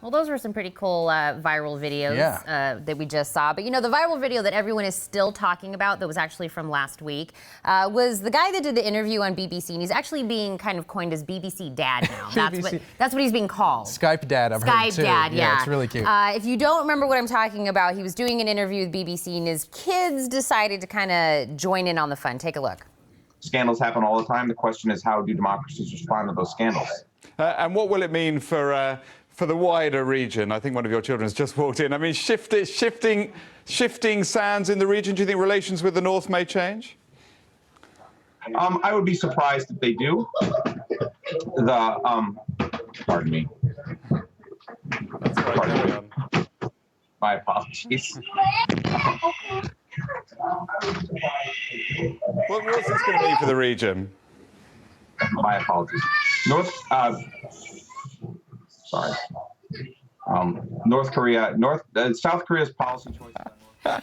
Well, those were some pretty cool viral videos that we just saw. But, you know, the viral video that everyone is still talking about that was actually from last week was the guy that did the interview on BBC. And he's actually being kind of coined as BBC Dad now. That's what he's being called. Skype Dad, I've heard too. Skype Dad, yeah. It's really cute. If you don't remember what I'm talking about, he was doing an interview with BBC and his kids decided to kind of join in on the fun. Take a look. Scandals happen all the time. The question is, how do democracies respond to those scandals? And what will it mean for the wider region? I think one of your children has just walked in. I mean, shifting sands in the region. Do you think relations with the North may change? I would be surprised if they do. Pardon me. My apologies. What's this going to mean for the region? My apologies. South Korea's policy choices.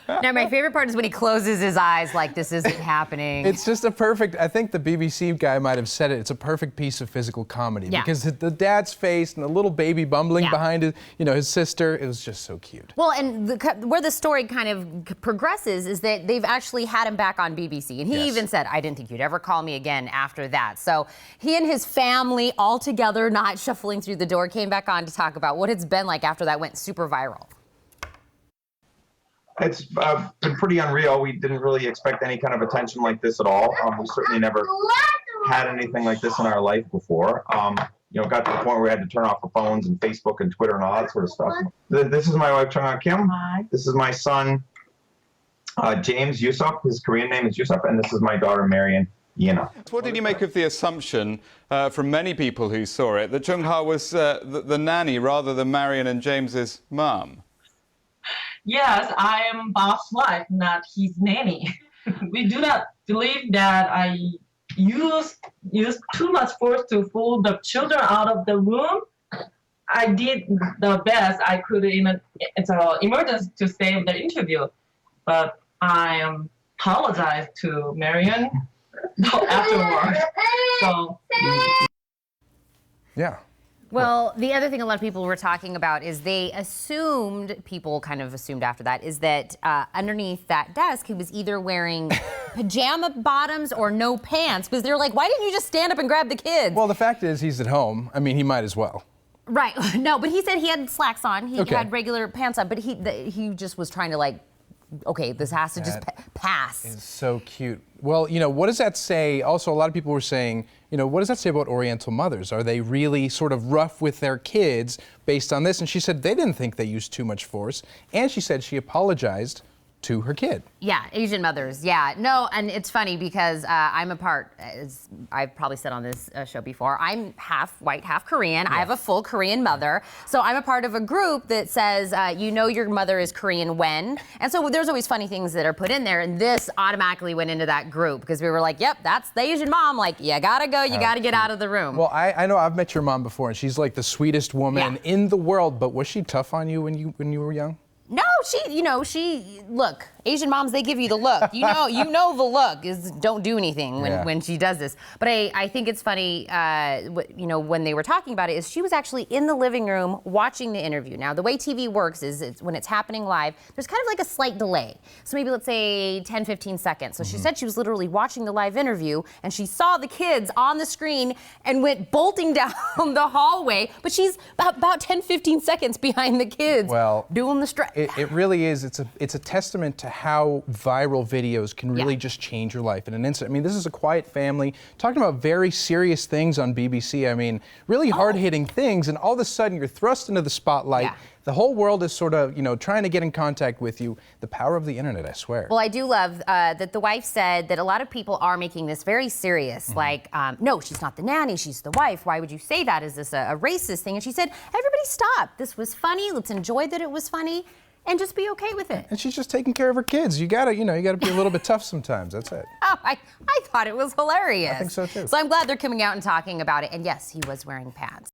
Now, my favorite part is when he closes his eyes like this isn't happening. It's just a perfect, I think the BBC guy might have said it, it's a perfect piece of physical comedy. Yeah. Because the dad's face and the little baby bumbling behind his sister, it was just so cute. Well, and where the story kind of progresses is that they've actually had him back on BBC. And he even said, I didn't think you'd ever call me again after that. So he and his family all together, not shuffling through the door, came back on to talk about what it's been like after that went super viral. It's been pretty unreal. We didn't really expect any kind of attention like this at all. We certainly never had anything like this in our life before. You know, got to the point where we had to turn off our phones and Facebook and Twitter and all that sort of stuff. This is my wife, Kim. Hi. This is my son, James Yusuf. His Korean name is Yusuf, and this is my daughter, Marion. What did you make of the assumption from many people who saw it that Jung-ha was the nanny rather than Marion and James's mum? Yes, I am Bob's wife, not his nanny. We do not believe that I used too much force to pull the children out of the room. I did the best I could in an emergency to save the interview, but I apologize to Marion afterwards. So. Yeah. Well, the other thing a lot of people were talking about is people kind of assumed after that, is that underneath that desk, he was either wearing pajama bottoms or no pants, because they're like, why didn't you just stand up and grab the kids? Well, the fact is he's at home. I mean, he might as well. Right. No, but he said he had slacks on. He had regular pants on, but he just was trying to like, okay, this has to just pass. It's so cute. Well, you know, what does that say? Also, a lot of people were saying, you know, what does that say about Oriental mothers? Are they really sort of rough with their kids based on this? And she said they didn't think they used too much force. And she said she apologized to her kid. Yeah, Asian mothers. Yeah, no, and it's funny because I'm a part, as I've probably said on this show before, I'm half white, half Korean. Yeah. I have a full Korean mother. So I'm a part of a group that says, you know your mother is Korean when. And so there's always funny things that are put in there. And this automatically went into that group because we were like, yep, that's the Asian mom. Like, you gotta go, you gotta get out of the room. Well, I know I've met your mom before and she's like the sweetest woman in the world. But was she tough on you when you were young? No, look, Asian moms, they give you the look. You know the look is don't do anything when she does this. But I think it's funny, when they were talking about it, is she was actually in the living room watching the interview. Now, the way TV works is when it's happening live, there's kind of like a slight delay. So maybe let's say 10, 15 seconds. So she said she was literally watching the live interview and she saw the kids on the screen and went bolting down the hallway, but she's about 10, 15 seconds behind the kids doing the stretch. It really is. It's a testament to how viral videos can really just change your life in an instant. I mean, this is A Quiet Family talking about very serious things on BBC. I mean, really hard-hitting things, and all of a sudden you're thrust into the spotlight. Yeah. The whole world is sort of, trying to get in contact with you. The power of the internet, I swear. Well, I do love that the wife said that a lot of people are making this very serious. Like, no, she's not the nanny, she's the wife. Why would you say that? Is this a racist thing? And she said, everybody stop. This was funny. Let's enjoy that it was funny. And just be okay with it. And she's just taking care of her kids. You gotta be a little bit tough sometimes. That's it. Oh, I thought it was hilarious. I think so too. So I'm glad they're coming out and talking about it. And yes, he was wearing pads.